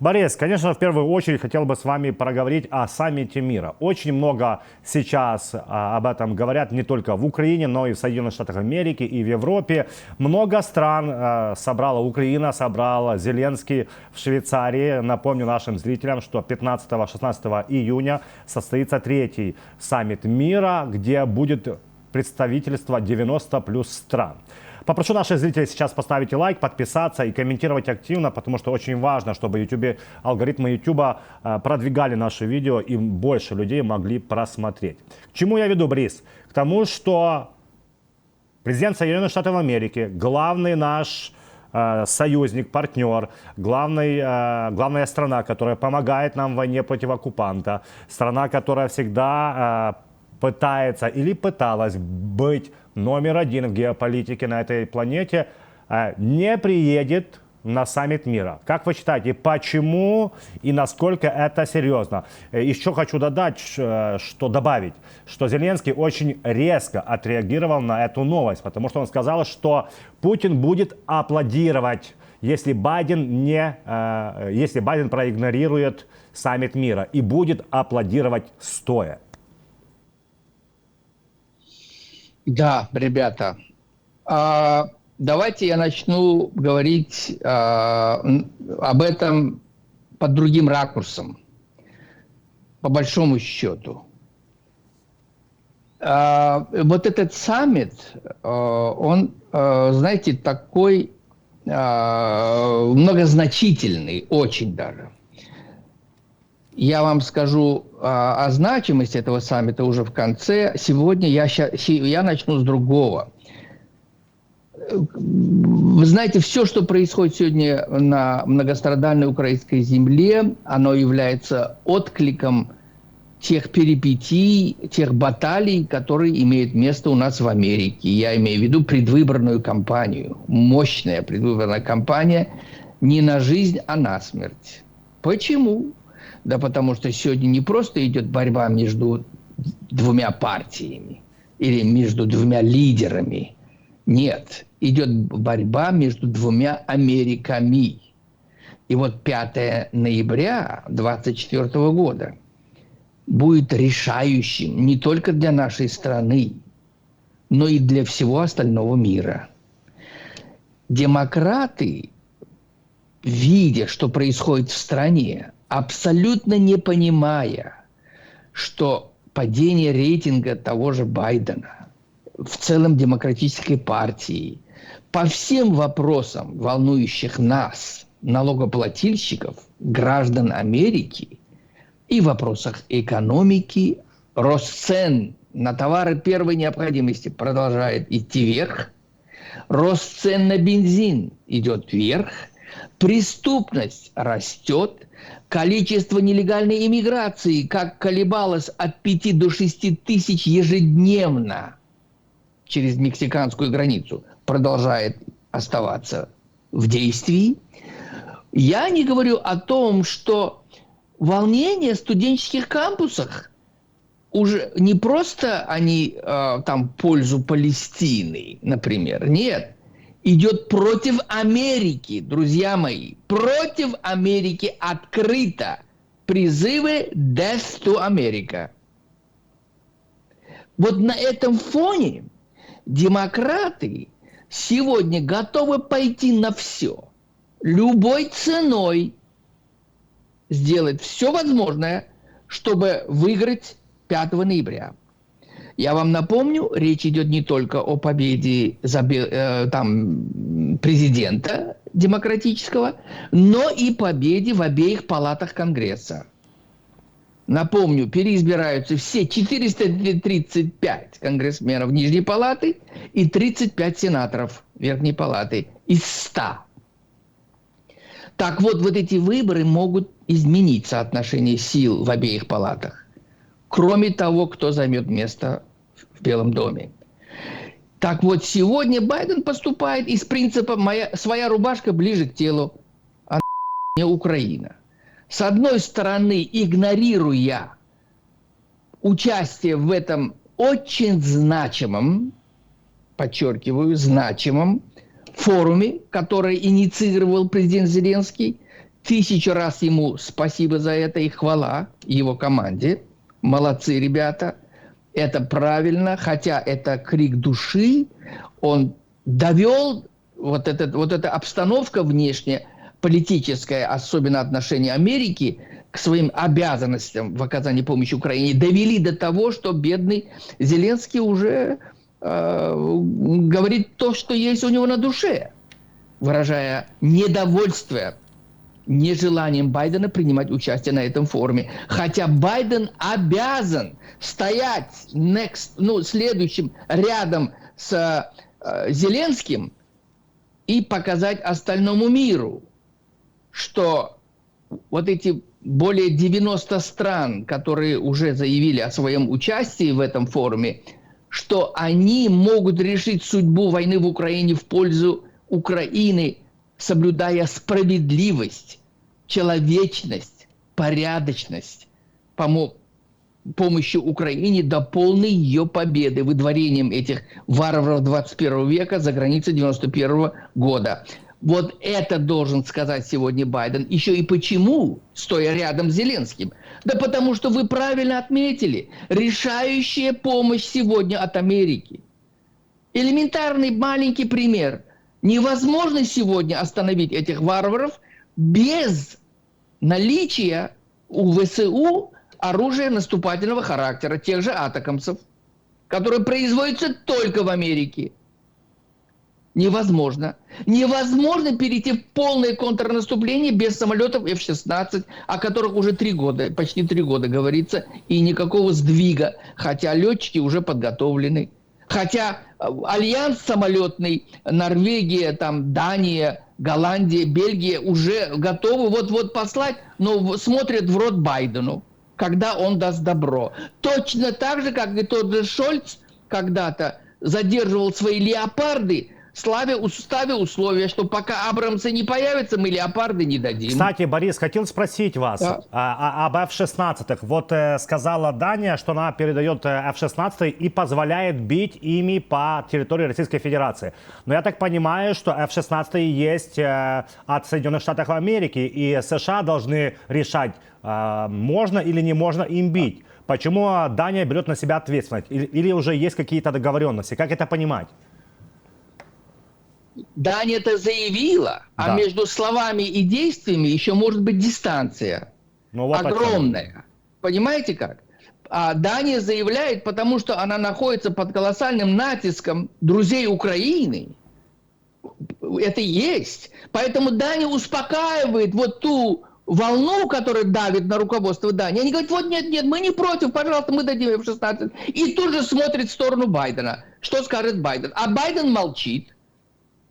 Борис, конечно, в первую очередь хотел бы с вами проговорить о саммите мира. Очень много сейчас об этом говорят не только в Украине, но и в Соединенных Штатах Америки и в Европе. Много стран собрала Украина, собрала Зеленский в Швейцарии. Напомню нашим зрителям, что 15-16 июня состоится третий саммит мира, где будет представительство 90 плюс стран. Попрошу наших зрителей сейчас поставить лайк, подписаться и комментировать активно, потому что очень важно, чтобы алгоритмы YouTube продвигали наши видео и больше людей могли просмотреть. К чему я веду, Борис? К тому, что президент Соединенных Штатов Америки, главный наш союзник, партнер, главная страна, которая помогает нам в войне против оккупанта, страна, которая всегда пытается или пыталась быть номер один в геополитике на этой планете, не приедет на саммит мира. Как вы считаете, почему и насколько это серьезно? Еще хочу добавить, что Зеленский очень резко отреагировал на эту новость, потому что он сказал, что Путин будет аплодировать, если Байден проигнорирует саммит мира, и будет аплодировать стоя. Да, ребята, давайте я начну говорить об этом под другим ракурсом, по большому счету. Вот этот саммит, он, знаете, такой многозначительный, очень даже. Я вам скажу о значимости этого саммита уже в конце. Сегодня я начну с другого. Вы знаете, все, что происходит сегодня на многострадальной украинской земле, оно является откликом тех перипетий, тех баталий, которые имеют место у нас в Америке. Я имею в виду предвыборную кампанию. Мощная предвыборная кампания не на жизнь, а на смерть. Почему? Да потому что сегодня не просто идет борьба между двумя партиями или между двумя лидерами. Нет, идет борьба между двумя Америками. И вот 5 ноября 2024 года будет решающим не только для нашей страны, но и для всего остального мира. Демократы, видя, что происходит в стране, абсолютно не понимая, что падение рейтинга того же Байдена, в целом демократической партии, по всем вопросам, волнующих нас, налогоплательщиков, граждан Америки, и в вопросах экономики, рост цен на товары первой необходимости продолжает идти вверх, рост цен на бензин идет вверх, преступность растет, количество нелегальной иммиграции, как колебалось от 5 до 6 тысяч ежедневно через мексиканскую границу, продолжает оставаться в действии. Я не говорю о том, что волнения в студенческих кампусах уже не просто они там в пользу Палестины, например, нет. Идет против Америки, друзья мои. Против Америки открыто призывы «Death to America». Вот на этом фоне демократы сегодня готовы пойти на все. Любой ценой сделать все возможное, чтобы выиграть 5 ноября. Я вам напомню, речь идет не только о победе президента демократического, но и победе в обеих палатах Конгресса. Напомню, переизбираются все 435 конгрессменов Нижней палаты и 35 сенаторов Верхней палаты из 100. Так вот эти выборы могут изменить соотношение сил в обеих палатах. Кроме того, кто займет место в Белом доме. Так вот, сегодня Байден поступает из принципа «своя рубашка ближе к телу, а не Украина». С одной стороны, игнорируя участие в этом очень значимом, подчеркиваю, значимом форуме, который инициировал президент Зеленский, 1000 раз ему спасибо за это и хвала его команде. Молодцы, ребята. Это правильно, хотя это крик души. Он довел вот эта обстановка внешняя, политическая, особенно отношение Америки к своим обязанностям в оказании помощи Украине, довели до того, что бедный Зеленский уже говорит то, что есть у него на душе, выражая недовольство нежеланием Байдена принимать участие на этом форуме. Хотя Байден обязан стоять следующим рядом с Зеленским и показать остальному миру, что вот эти более 90 стран, которые уже заявили о своем участии в этом форуме, что они могут решить судьбу войны в Украине в пользу Украины, соблюдая справедливость, человечность, порядочность, помощью Украине до полной ее победы, выдворением этих варваров 21 века за границей 91 года. Вот это должен сказать сегодня Байден. Еще и почему, стоя рядом с Зеленским? Да потому что вы правильно отметили, решающая помощь сегодня от Америки. Элементарный маленький пример. Невозможно сегодня остановить этих варваров без наличия у ВСУ оружия наступательного характера, тех же атакамсов, которые производятся только в Америке. Невозможно. Невозможно перейти в полное контрнаступление без самолетов F-16, о которых уже почти 3 года говорится, и никакого сдвига, хотя летчики уже подготовлены. Хотя альянс самолетный, Норвегия, Дания, Голландия, Бельгия уже готовы вот послать, но смотрят в рот Байдену, когда он даст добро. Точно так же, как и тот же Шольц когда-то задерживал свои леопарды, ставя условия, что пока Абрамсы не появятся, мы леопарды не дадим. Кстати, Борис, хотел спросить вас об F-16. Вот сказала Дания, что она передает F-16 и позволяет бить ими по территории Российской Федерации. Но я так понимаю, что F-16 есть от Соединенных Штатов Америки, и США должны решать, можно или не можно им бить. Почему Дания берет на себя ответственность? Или уже есть какие-то договоренности? Как это понимать? Дания это заявила, да. А между словами и действиями еще может быть дистанция огромная. Понимаете как? А Дания заявляет, потому что она находится под колоссальным натиском друзей Украины. Это есть. Поэтому Дания успокаивает вот ту волну, которая давит на руководство Дании. Они говорят, вот нет, мы не против, пожалуйста, мы дадим F-16. И тут же смотрит в сторону Байдена. Что скажет Байден? А Байден молчит.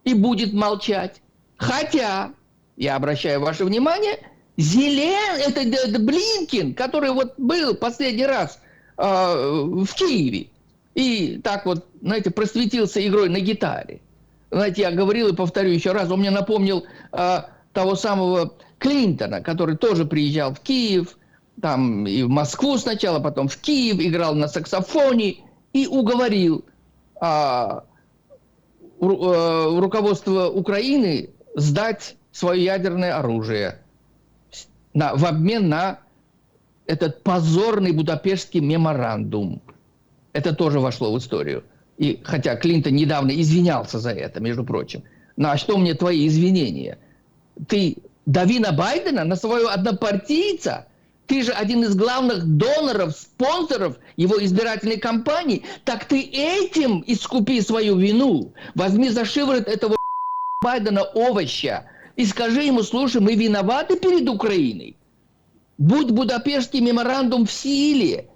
И будет молчать. Хотя, я обращаю ваше внимание, это Блинкен, который вот был последний раз в Киеве. И так вот, знаете, просветился игрой на гитаре. Знаете, я говорил и повторю еще раз, он мне напомнил того самого Клинтона, который тоже приезжал в Киев, там и в Москву сначала, потом в Киев, играл на саксофоне и уговорил руководство Украины сдать свое ядерное оружие в обмен на этот позорный Будапештский меморандум. Это тоже вошло в историю. И хотя Клинтон недавно извинялся за это, между прочим. Ну а что мне твои извинения? Ты дави на Байдена, на своего однопартийца? Ты же один из главных доноров, спонсоров его избирательной кампании. Так ты этим искупи свою вину. Возьми за шиворот этого Байдена овоща и скажи ему, слушай, мы виноваты перед Украиной. Будь Будапештский меморандум в силе,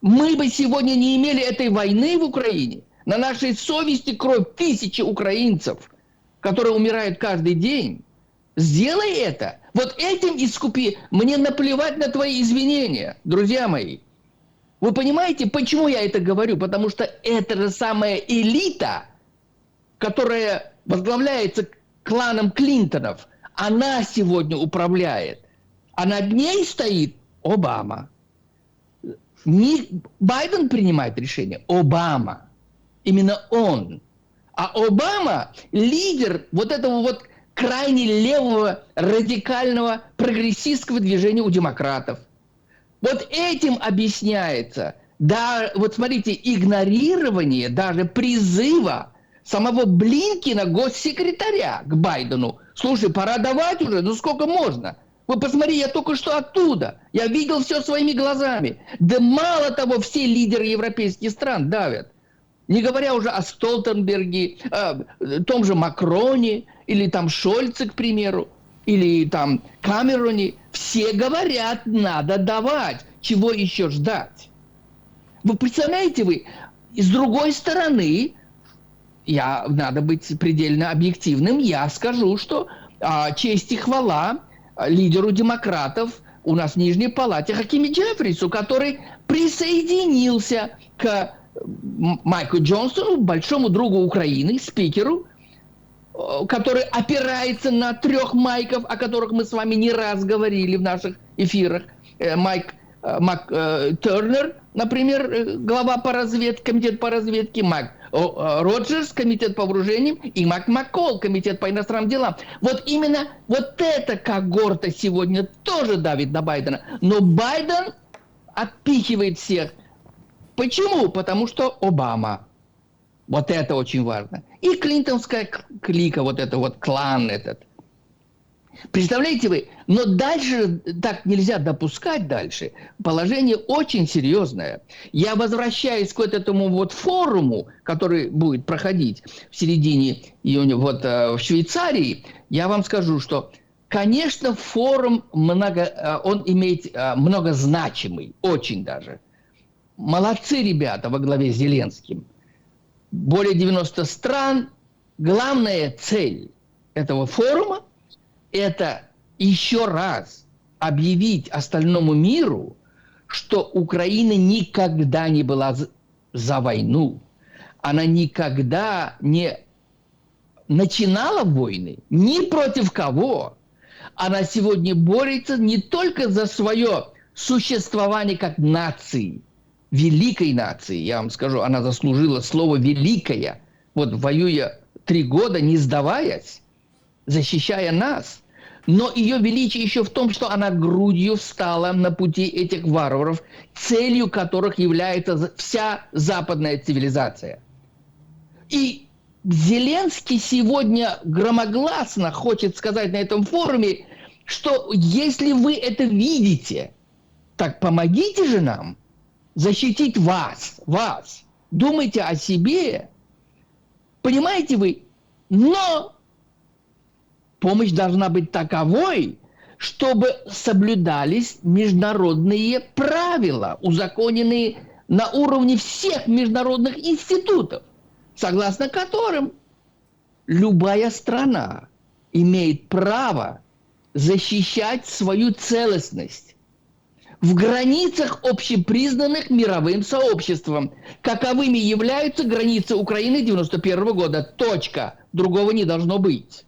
мы бы сегодня не имели этой войны в Украине. На нашей совести кровь тысячи украинцев, которые умирают каждый день. Сделай это. Вот этим искупи. Мне наплевать на твои извинения, друзья мои. Вы понимаете, почему я это говорю? Потому что это же самая элита, которая возглавляется кланом Клинтонов, она сегодня управляет. А над ней стоит Обама. Не Байден принимает решение, Обама. Именно он. А Обама лидер вот этого вот крайне левого, радикального, прогрессистского движения у демократов. Вот этим объясняется, да, вот смотрите, игнорирование даже призыва самого Блинкина, госсекретаря, к Байдену. Слушай, пора давать уже, ну сколько можно? Вы посмотри, я только что оттуда. Я видел все своими глазами. Да мало того, все лидеры европейских стран давят. Не говоря уже о Столтенберге, том же Макроне, или там Шольце, к примеру, или там Камероне. Все говорят, надо давать. Чего еще ждать? Вы представляете, и с другой стороны, надо быть предельно объективным, я скажу, что честь и хвала лидеру демократов у нас в Нижней Палате Хакиме Джеффрису, который присоединился к Майку Джонсону, большому другу Украины, спикеру, который опирается на 3 Майков, о которых мы с вами не раз говорили в наших эфирах. Майк Тернер, например, глава по разведке, комитет по разведке, Майк Роджерс, комитет по вооружениям, и Майк Маккол, комитет по иностранным делам. Вот именно вот эта когорта сегодня тоже давит на Байдена. Но Байден отпихивает всех. Почему? Потому что Обама. Вот это очень важно. И клинтонская клика, вот это вот клан этот. Представляете вы? Но дальше так нельзя допускать дальше. Положение очень серьезное. Я возвращаюсь к вот этому вот форуму, который будет проходить в середине июня вот в Швейцарии. Я вам скажу, что, конечно, форум он имеет многозначимый, очень даже. Молодцы ребята во главе с Зеленским. Более 90 стран. Главная цель этого форума – это еще раз объявить остальному миру, что Украина никогда не была за войну. Она никогда не начинала войны ни против кого. Она сегодня борется не только за свое существование как нации, великой нации, я вам скажу, она заслужила слово «великая», вот воюя 3 года, не сдаваясь, защищая нас. Но ее величие еще в том, что она грудью встала на пути этих варваров, целью которых является вся западная цивилизация. И Зеленский сегодня громогласно хочет сказать на этом форуме, что если вы это видите, так помогите же нам защитить вас. Думайте о себе. Понимаете вы? Но помощь должна быть таковой, чтобы соблюдались международные правила, узаконенные на уровне всех международных институтов, согласно которым любая страна имеет право защищать свою целостность в границах, общепризнанных мировым сообществом, каковыми являются границы Украины 1991 года. Точка. Другого не должно быть.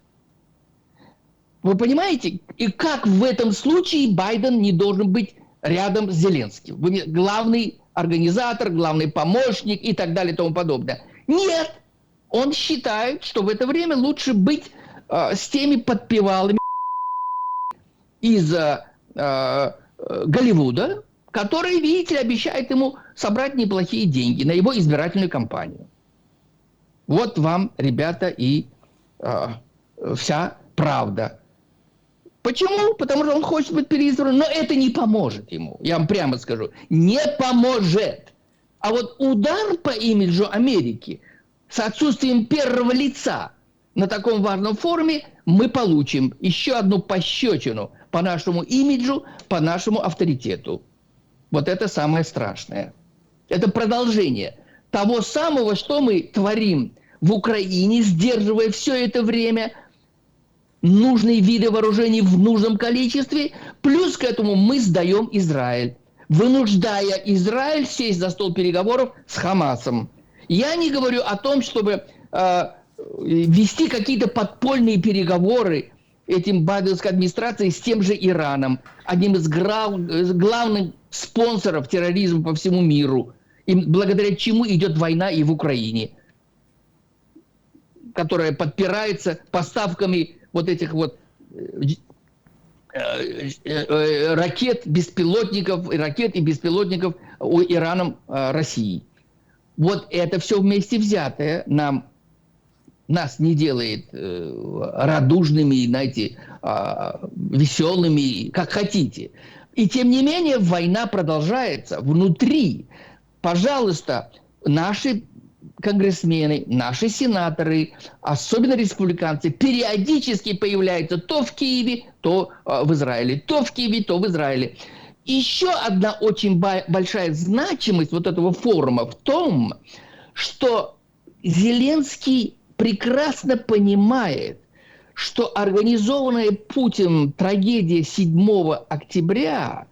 Вы понимаете? И как в этом случае Байден не должен быть рядом с Зеленским? Главный организатор, главный помощник и так далее и тому подобное. Нет! Он считает, что в это время лучше быть с теми подпевалами из Голливуда, которые, видите ли, обещают ему собрать неплохие деньги на его избирательную кампанию. Вот вам, ребята, и вся правда. Почему? Потому что он хочет быть переизбран, но это не поможет ему. Я вам прямо скажу. Не поможет. А вот удар по имиджу Америки с отсутствием первого лица на таком важном форуме мы получим еще одну пощечину по нашему имиджу, по нашему авторитету. Вот это самое страшное. Это продолжение того самого, что мы творим в Украине, сдерживая все это время нужные виды вооружений в нужном количестве, плюс к этому мы сдаем Израиль, вынуждая Израиль сесть за стол переговоров с Хамасом. Я не говорю о том, чтобы вести какие-то подпольные переговоры этим байденовской администрацией с тем же Ираном, одним из главных спонсоров терроризма по всему миру, и благодаря чему идет война и в Украине, которая подпирается поставками вот этих вот ракет, беспилотников, ракет и беспилотников Ираном России. Вот это все вместе взятое нас не делает радужными, знаете, веселыми, как хотите. И тем не менее война продолжается внутри. Пожалуйста, наши конгрессмены, наши сенаторы, особенно республиканцы, периодически появляются то в Киеве, то в Израиле, то в Киеве, то в Израиле. Еще одна очень большая значимость вот этого форума в том, что Зеленский прекрасно понимает, что организованная Путиным трагедия 7 октября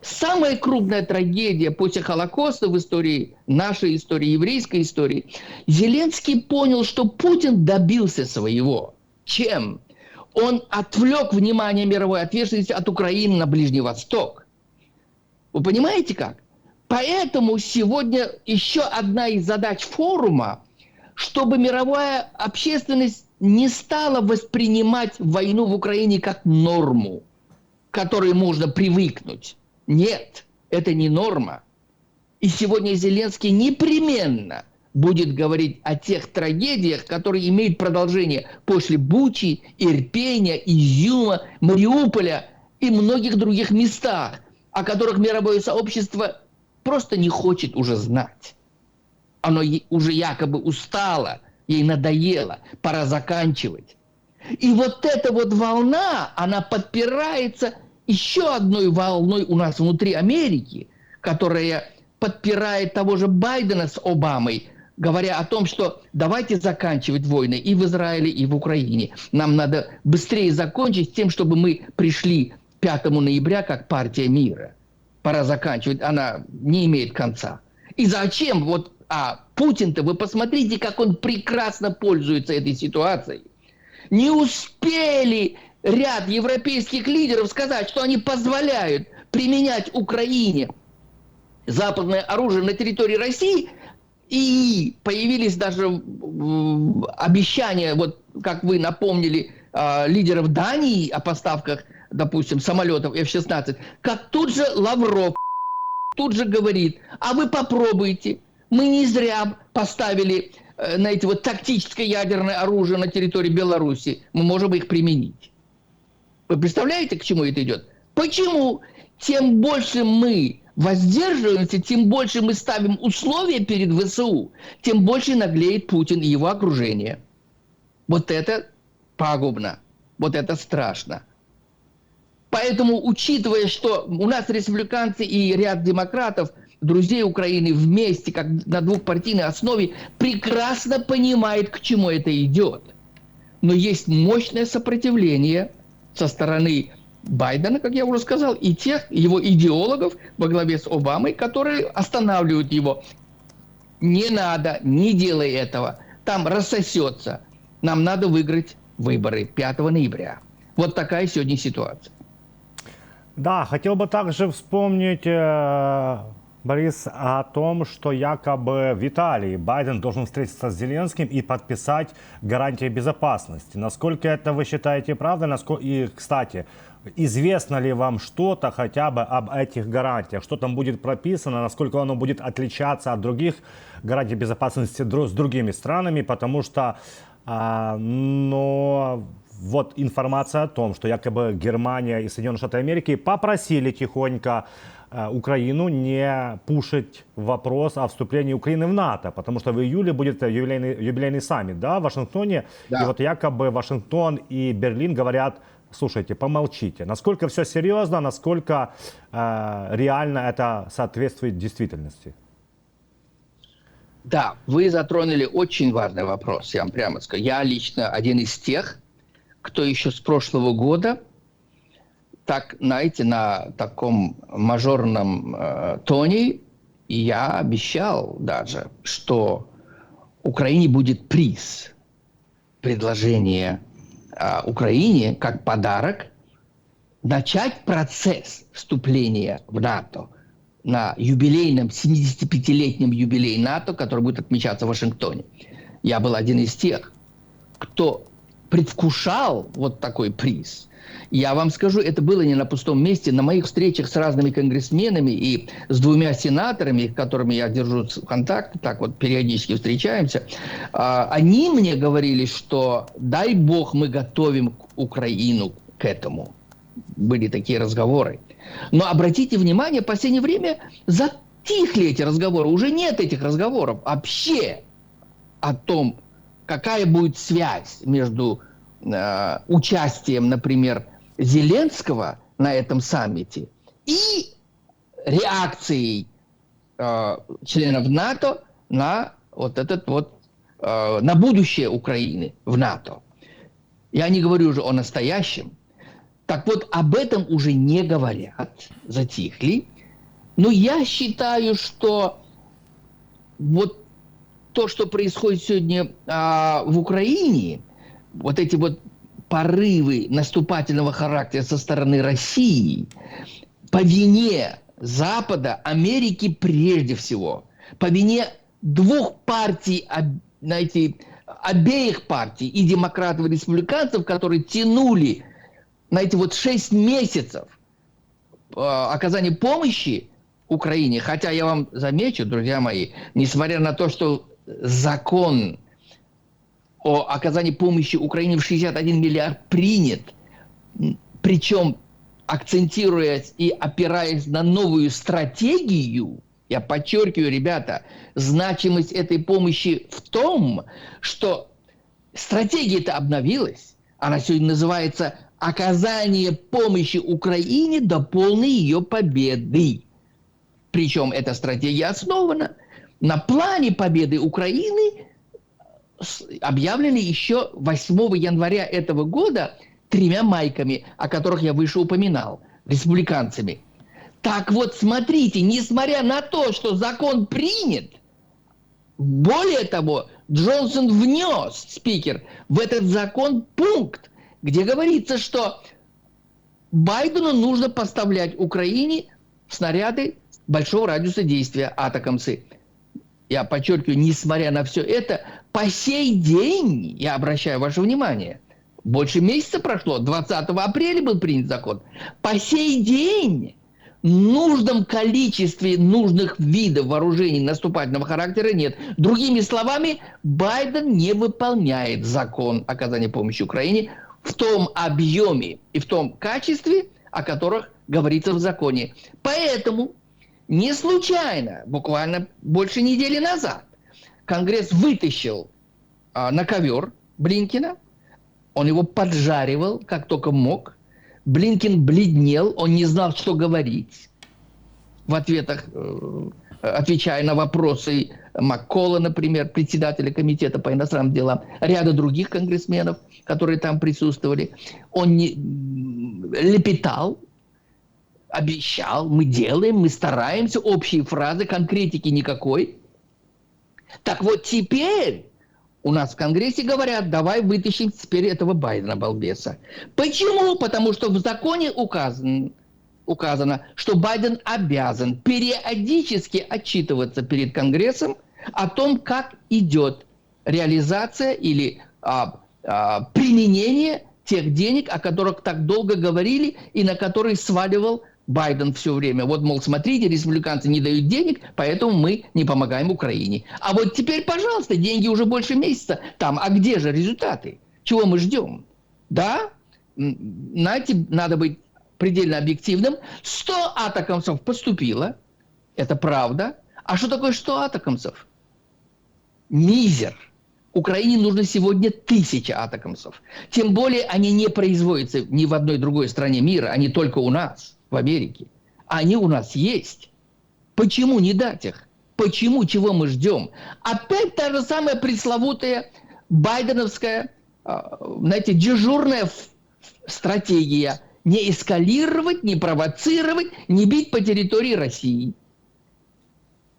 самая крупная трагедия после Холокоста в истории, нашей истории, еврейской истории. Зеленский понял, что Путин добился своего. Чем? Он отвлек внимание мировой ответственности от Украины на Ближний Восток. Вы понимаете как? Поэтому сегодня еще одна из задач форума, чтобы мировая общественность не стала воспринимать войну в Украине как норму, к которой можно привыкнуть. Нет, это не норма. И сегодня Зеленский непременно будет говорить о тех трагедиях, которые имеют продолжение после Бучи, Ирпеня, Изюма, Мариуполя и многих других местах, о которых мировое сообщество просто не хочет уже знать. Оно уже якобы устало, ей надоело, пора заканчивать. И вот эта вот волна, она подпирается еще одной волной у нас внутри Америки, которая подпирает того же Байдена с Обамой, говоря о том, что давайте заканчивать войны и в Израиле, и в Украине. Нам надо быстрее закончить с тем, чтобы мы пришли 5 ноября как партия мира. Пора заканчивать, она не имеет конца. И зачем? Вот, Путин-то, вы посмотрите, как он прекрасно пользуется этой ситуацией. Не успели ряд европейских лидеров сказать, что они позволяют применять Украине западное оружие на территории России, и появились даже обещания, вот как вы напомнили, лидеров Дании о поставках, допустим, самолетов F-16, как тут же Лавров тут же говорит, а вы попробуйте, мы не зря поставили на эти вот тактическое ядерное оружие на территории Беларуси, мы можем их применить. Вы представляете, к чему это идет? Почему? Тем больше мы воздерживаемся, тем больше мы ставим условия перед ВСУ, тем больше наглеет Путин и его окружение. Вот это пагубно, вот это страшно. Поэтому, учитывая, что у нас республиканцы и ряд демократов, друзей Украины вместе, как на двухпартийной основе, прекрасно понимают, к чему это идет. Но есть мощное сопротивление со стороны Байдена, как я уже сказал, и тех его идеологов во главе с Обамой, которые останавливают его. Не надо, не делай этого. Там рассосется. Нам надо выиграть выборы 5 ноября. Вот такая сегодня ситуация. Да, хотел бы также вспомнить, Борис, о том, что якобы в Италии Байден должен встретиться с Зеленским и подписать гарантии безопасности. Насколько это вы считаете правдой? И, кстати, известно ли вам что-то хотя бы об этих гарантиях? Что там будет прописано? Насколько оно будет отличаться от других гарантий безопасности с другими странами? Потому что, вот информация о том, что якобы Германия и Соединенные Штаты Америки попросили тихонько Украину не пушить вопрос о вступлении Украины в НАТО, потому что в июле будет юбилейный саммит, да, в Вашингтоне. Да. И вот якобы Вашингтон и Берлин говорят, слушайте, помолчите. Насколько все серьезно, насколько реально это соответствует действительности? Да, вы затронули очень важный вопрос, я вам прямо скажу. Я лично один из тех, кто еще с прошлого года, так, знаете, на таком мажорном тоне, я обещал даже, что Украине будет приз. Предложение Украине как подарок начать процесс вступления в НАТО на юбилейном, 75-летнем юбилее НАТО, который будет отмечаться в Вашингтоне. Я был один из тех, кто предвкушал вот такой приз. Я вам скажу, это было не на пустом месте. На моих встречах с разными конгрессменами и с двумя сенаторами, с которыми я держу контакт, так вот периодически встречаемся, они мне говорили, что дай бог мы готовим Украину к этому. Были такие разговоры. Но обратите внимание, в последнее время затихли эти разговоры. Уже нет этих разговоров вообще о том, какая будет связь между участием, например, Зеленского на этом саммите и реакцией членов НАТО на вот этот вот на будущее Украины в НАТО. Я не говорю уже о настоящем. Так вот, об этом уже не говорят, затихли. Но я считаю, что вот то, что происходит сегодня в Украине, вот эти вот порывы наступательного характера со стороны России по вине Запада, Америки прежде всего, по вине двух партий, знаете, обеих партий, и демократов, и республиканцев, которые тянули на эти вот 6 месяцев оказания помощи Украине. Хотя я вам замечу, друзья мои, несмотря на то, что закон о оказании помощи Украине в 61 миллиард принят, причем акцентируясь и опираясь на новую стратегию, я подчеркиваю, ребята, значимость этой помощи в том, что стратегия-то обновилась. Она сегодня называется «Оказание помощи Украине до полной ее победы». Причем эта стратегия основана на плане победы Украины, объявлены еще 8 января этого года 3 майками, о которых я выше упоминал, республиканцами. Так вот, смотрите, несмотря на то, что закон принят, более того, Джонсон внес, спикер, в этот закон пункт, где говорится, что Байдену нужно поставлять Украине снаряды большого радиуса действия, атакамсы. Я подчеркиваю, несмотря на все это, по сей день, я обращаю ваше внимание, больше месяца прошло, 20 апреля был принят закон, по сей день в нужном количестве нужных видов вооружений наступательного характера нет. Другими словами, Байден не выполняет закон оказания помощи Украине в том объеме и в том качестве, о которых говорится в законе. Поэтому не случайно, буквально больше недели назад, Конгресс вытащил на ковер Блинкена, он его поджаривал, как только мог. Блинкен бледнел, он не знал, что говорить в ответах, отвечая на вопросы Маккола, например, председателя комитета по иностранным делам, ряда других конгрессменов, которые там присутствовали. Он не лепетал, обещал, мы делаем, мы стараемся, общие фразы, конкретики никакой. Так вот теперь у нас в Конгрессе говорят, давай вытащим теперь этого Байдена, балбеса. Почему? Потому что в законе указано, что Байден обязан периодически отчитываться перед Конгрессом о том, как идет реализация или применение тех денег, о которых так долго говорили и на которые сваливал Байден все время. Вот, мол, смотрите, республиканцы не дают денег, поэтому мы не помогаем Украине. А вот теперь, пожалуйста, деньги уже больше месяца там. А где же результаты? Чего мы ждем? Да, знаете, надо быть предельно объективным. 100 атакамсов поступило. Это правда. А что такое 100 атакамсов? Мизер. Украине нужно сегодня 1000 атакамсов. Тем более они не производятся ни в одной другой стране мира, они только у нас. В Америке. Они у нас есть. Почему не дать их? Почему? Чего мы ждем? Опять та же самая пресловутая байденовская, знаете, дежурная стратегия. Не эскалировать, не провоцировать, не бить по территории России.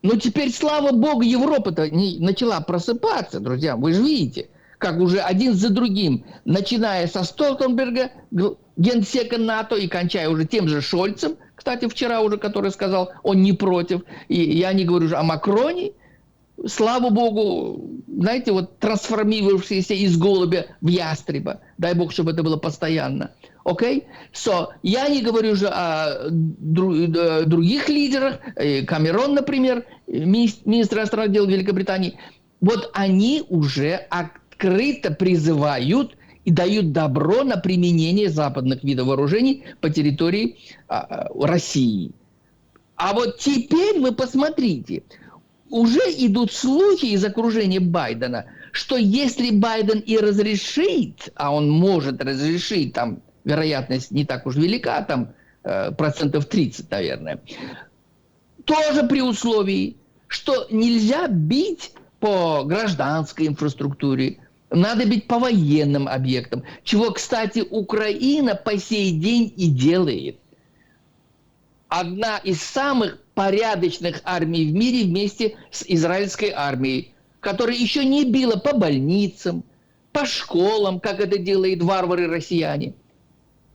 Но теперь, слава богу, Европа-то начала просыпаться, друзья. Вы же видите, как уже один за другим, начиная со Столтенберга, генсека НАТО и кончая уже тем же Шольцем, кстати, вчера уже, который сказал, он не против, и я не говорю уже о Макроне, слава богу, знаете, вот трансформировавшиеся из голубя в ястреба. Дай бог, чтобы это было постоянно. Окей? Я не говорю же о других лидерах. Камерон, например, министр иностранных дел Великобритании. Вот они уже открыто призывают и дают добро на применение западных видов вооружений по территории России. А вот теперь вы посмотрите, уже идут слухи из окружения Байдена, что если Байден и разрешит, а он может разрешить, там вероятность не так уж велика, там процентов 30, наверное, тоже при условии, что нельзя бить по гражданской инфраструктуре, надо бить по военным объектам, чего, кстати, Украина по сей день и делает. Одна из самых порядочных армий в мире вместе с израильской армией, которая еще не била по больницам, по школам, как это делают варвары-россияне.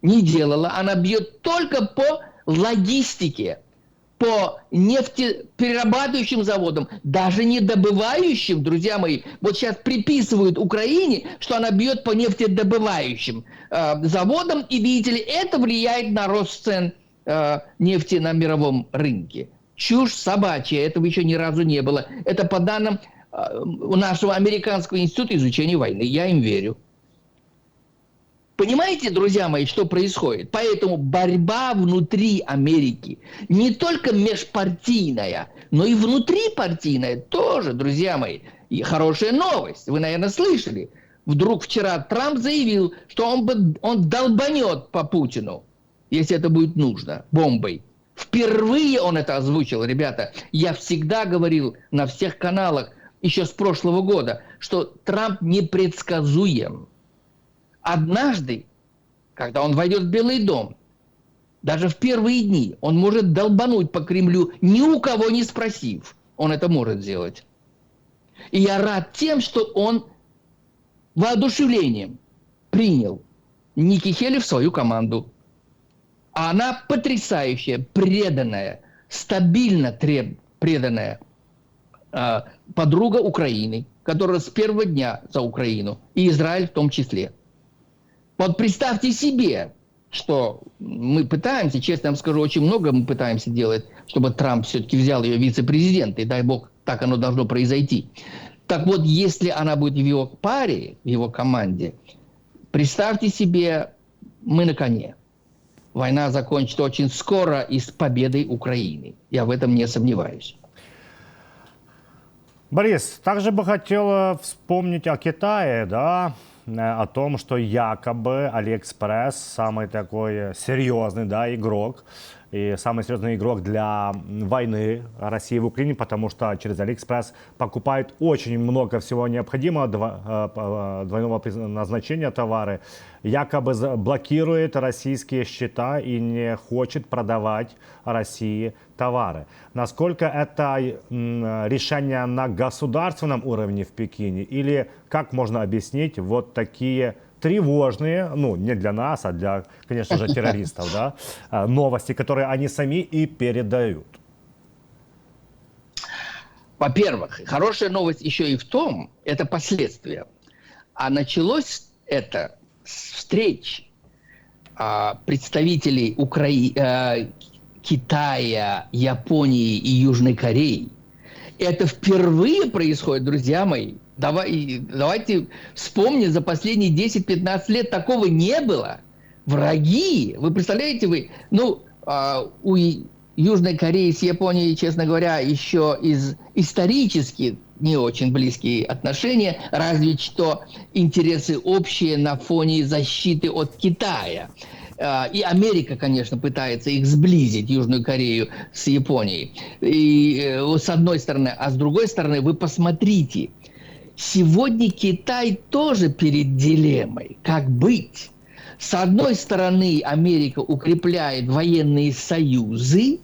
Не делала. Она бьет только по логистике, по нефтеперерабатывающим заводам, даже не добывающим, друзья мои. Вот сейчас приписывают Украине, что она бьет по нефтедобывающим заводам, и, видите ли, это влияет на рост цен нефти на мировом рынке. Чушь собачья, этого еще ни разу не было. Это по данным нашего Американского института изучения войны. Я им верю. Понимаете, друзья мои, что происходит? Поэтому борьба внутри Америки, не только межпартийная, но и внутрипартийная тоже, друзья мои. И хорошая новость, вы, наверное, слышали. Вдруг вчера Трамп заявил, что он долбанет по Путину, если это будет нужно, бомбой. Впервые он это озвучил, ребята. Я всегда говорил на всех каналах, еще с прошлого года, что Трамп непредсказуем. Однажды, когда он войдет в Белый дом, даже в первые дни, он может долбануть по Кремлю, ни у кого не спросив. Он это может сделать. И я рад тем, что он воодушевлением принял Ники Хейли в свою команду. А она потрясающая, преданная, стабильно преданная подруга Украины, которая с первого дня за Украину, и Израиль в том числе. Вот представьте себе, что мы пытаемся, честно вам скажу, очень много мы пытаемся делать, чтобы Трамп все-таки взял ее вице-президента, и дай бог, так оно должно произойти. Так вот, если она будет в его паре, в его команде, представьте себе, мы на коне. Война закончится очень скоро и с победой Украины. Я в этом не сомневаюсь. Борис, также бы хотел вспомнить о Китае, да, о том, что якобы AliExpress самый такой серьезный, да, игрок, и самый серьезный игрок для войны России в Украине, потому что через AliExpress покупают очень много всего необходимого, двойного назначения товары, якобы блокирует российские счета и не хочет продавать России товары. Насколько это решение на государственном уровне в Пекине, или как можно объяснить вот такие тревожные, ну, не для нас, а для, конечно же, террористов, да, новости, которые они сами и передают? Во-первых, хорошая новость еще и в том, это последствия. А началось это с встреч представителей Китая, Японии и Южной Кореи. Это впервые происходит, друзья мои. Давайте вспомним, за последние 10-15 лет такого не было. Враги, вы представляете, у Южной Кореи с Японией, честно говоря, еще из исторически не очень близкие отношения, разве что интересы общие на фоне защиты от Китая. И Америка, конечно, пытается их сблизить, Южную Корею с Японией. И с одной стороны. А с другой стороны, вы посмотрите, сегодня Китай тоже перед дилеммой. Как быть? С одной стороны, Америка укрепляет военные союзы,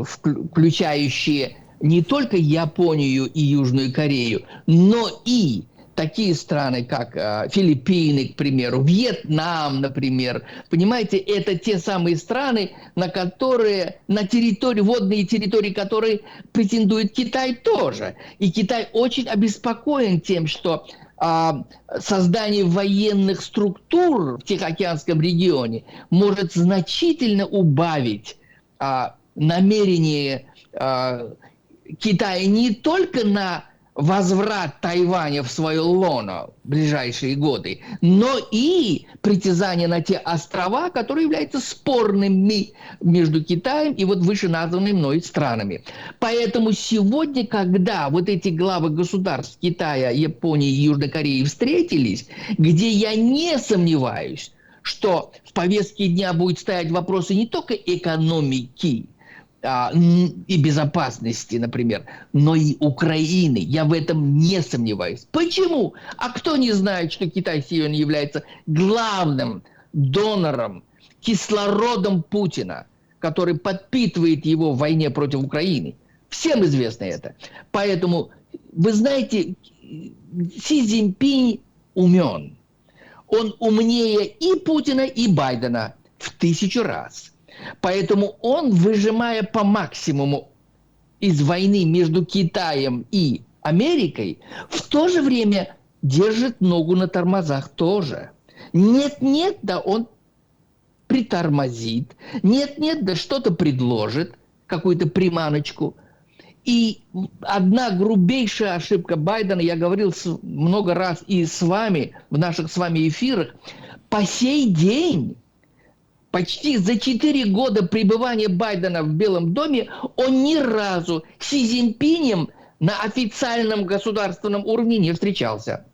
включающие не только Японию и Южную Корею, но и такие страны, как Филиппины, к примеру, Вьетнам, например. Понимаете, это те самые страны, на которые, на территории, водные территории, которые претендует Китай тоже. И Китай очень обеспокоен тем, что создание военных структур в Тихоокеанском регионе может значительно убавить намерение Китая не только на возврат Тайваня в свое лоно в ближайшие годы, но и притязание на те острова, которые являются спорными между Китаем и вот вышеназванными мной странами. Поэтому сегодня, когда вот эти главы государств Китая, Японии и Южной Кореи встретились, где я не сомневаюсь, что в повестке дня будет стоять вопросы не только экономики, и безопасности, например, но и Украины. Я в этом не сомневаюсь. Почему? А кто не знает, что Китай сегодня является главным донором, кислородом Путина, который подпитывает его в войне против Украины? Всем известно это. Поэтому, вы знаете, Си Цзиньпинь умен. Он умнее и Путина, и Байдена в 1000 раз. Поэтому он, выжимая по максимуму из войны между Китаем и Америкой, в то же время держит ногу на тормозах тоже. Нет-нет, да он притормозит. Нет-нет, да что-то предложит, какую-то приманочку. И одна грубейшая ошибка Байдена, я говорил много раз и с вами, в наших с вами эфирах, по сей день, почти за 4 года пребывания Байдена в Белом доме, он ни разу с Си Цзиньпинем на официальном государственном уровне не встречался.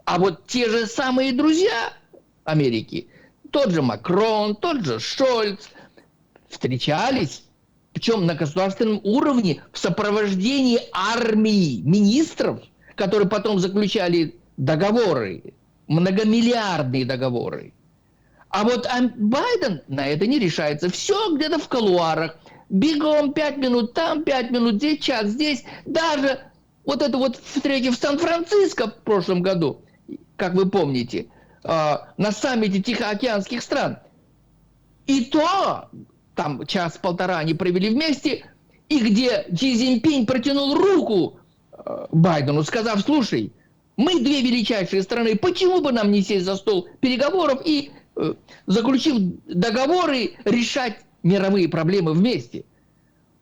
А вот те же самые друзья Америки, тот же Макрон, тот же Шольц, встречались, причем на государственном уровне в сопровождении армии министров, которые потом заключали договоры, многомиллиардные договоры. А вот Байден на это не решается. Все где-то в кулуарах. Бегом 5 минут там, 5 минут здесь, час здесь. Даже вот это вот встреча в Сан-Франциско в прошлом году, как вы помните, на саммите Тихоокеанских стран. И то, там час-полтора они провели вместе, и где Си Цзиньпинь протянул руку Байдену, сказав: слушай, мы две величайшие страны, почему бы нам не сесть за стол переговоров и, заключив договоры, решать мировые проблемы вместе?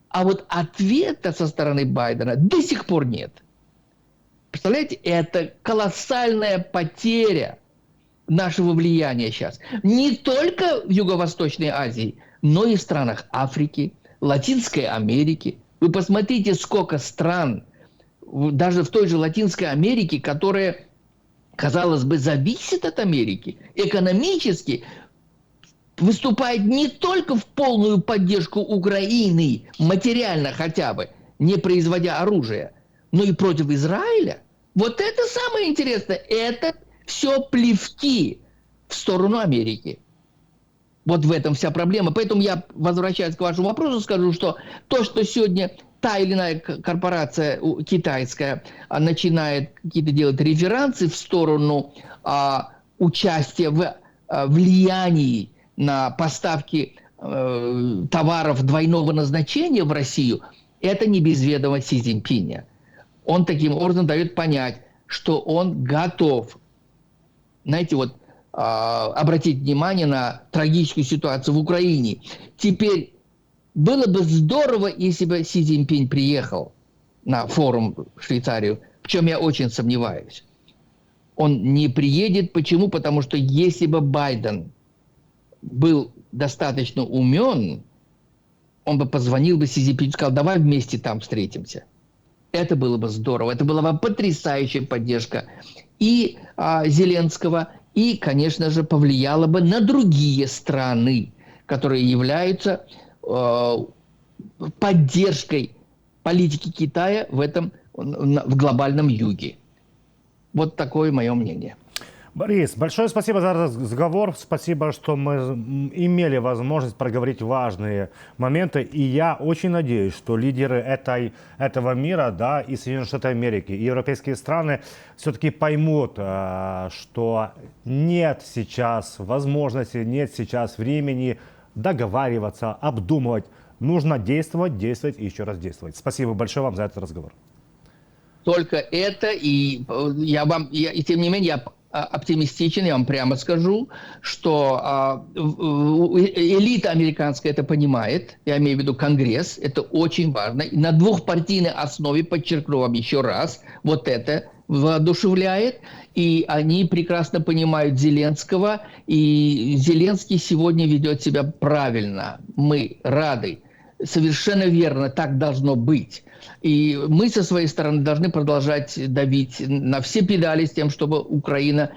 А вот ответа со стороны Байдена до сих пор нет. Представляете, это колоссальная потеря нашего влияния сейчас. Не только в Юго-Восточной Азии, но и в странах Африки, Латинской Америки. Вы посмотрите, сколько стран, даже в той же Латинской Америке, которая, казалось бы, зависит от Америки, экономически выступает не только в полную поддержку Украины, материально хотя бы, не производя оружия, но и против Израиля. Вот это самое интересное. Это все плевки в сторону Америки. Вот в этом вся проблема. Поэтому я, возвращаясь к вашему вопросу, скажу, что то, что сегодня та или иная корпорация китайская начинает какие-то делать референсы в сторону участия в влиянии на поставки товаров двойного назначения в Россию, это не без ведома Си Цзиньпиня. Он таким образом дает понять, что он готов, знаете, вот обратить внимание на трагическую ситуацию в Украине. Теперь было бы здорово, если бы Си Цзиньпинь приехал на форум в Швейцарию, в чем я очень сомневаюсь. Он не приедет. Почему? Потому что если бы Байден был достаточно умен, он бы позвонил бы Си Цзиньпиню и сказал: давай вместе там встретимся. Это было бы здорово. Это была бы потрясающая поддержка и Зеленского, и, конечно же, повлияло бы на другие страны, которые являются поддержкой политики Китая в глобальном юге. Вот такое мое мнение. Борис, большое спасибо за разговор. Спасибо, что мы имели возможность проговорить важные моменты. И я очень надеюсь, что лидеры этого мира, да, и Соединенные Штаты Америки, и европейские страны все-таки поймут, что нет сейчас возможности, нет сейчас времени договариваться, обдумывать. Нужно действовать, действовать и еще раз действовать. Спасибо большое вам за этот разговор. Только это, и тем не менее, я оптимистичен, я вам прямо скажу, что элита американская это понимает, я имею в виду Конгресс, это очень важно. И на двухпартийной основе, подчеркну вам еще раз, вот это воодушевляет, и они прекрасно понимают Зеленского, и Зеленский сегодня ведет себя правильно. Мы рады. Совершенно верно, так должно быть. И мы со своей стороны должны продолжать давить на все педали с тем, чтобы Украина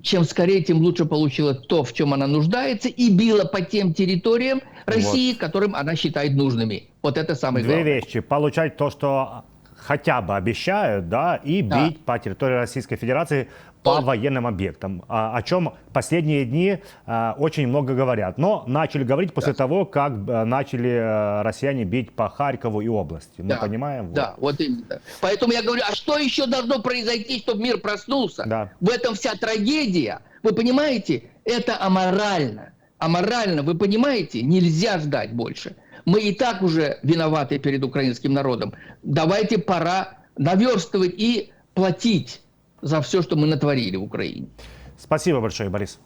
чем скорее, тем лучше получила то, в чем она нуждается, и била по тем территориям России, которым она считает нужными. Вот это самое главное. Две вещи. Получать то, что хотя бы обещают, да, и бить по территории Российской Федерации по военным объектам, о чем последние дни очень много говорят. Но начали говорить после того, как начали россияне бить по Харькову и области. Мы понимаем? Да, вот именно. Поэтому я говорю, а что еще должно произойти, чтобы мир проснулся? Да. В этом вся трагедия. Вы понимаете, это аморально. Аморально, вы понимаете, нельзя ждать больше. Мы и так уже виноваты перед украинским народом. Давайте пора наверстывать и платить за все, что мы натворили в Украине. Спасибо большое, Борис.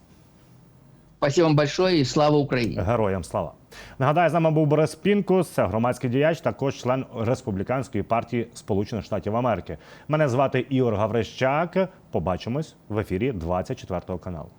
Спасибо вам большое і слава Україні. Героям слава. Нагадаю, з нами був Борис Пінкус, це громадський діяч, також член Республіканської партії Сполучених Штатів Америки. Мене звати Ігор Гаврищак. Побачимось в ефірі 24 каналу.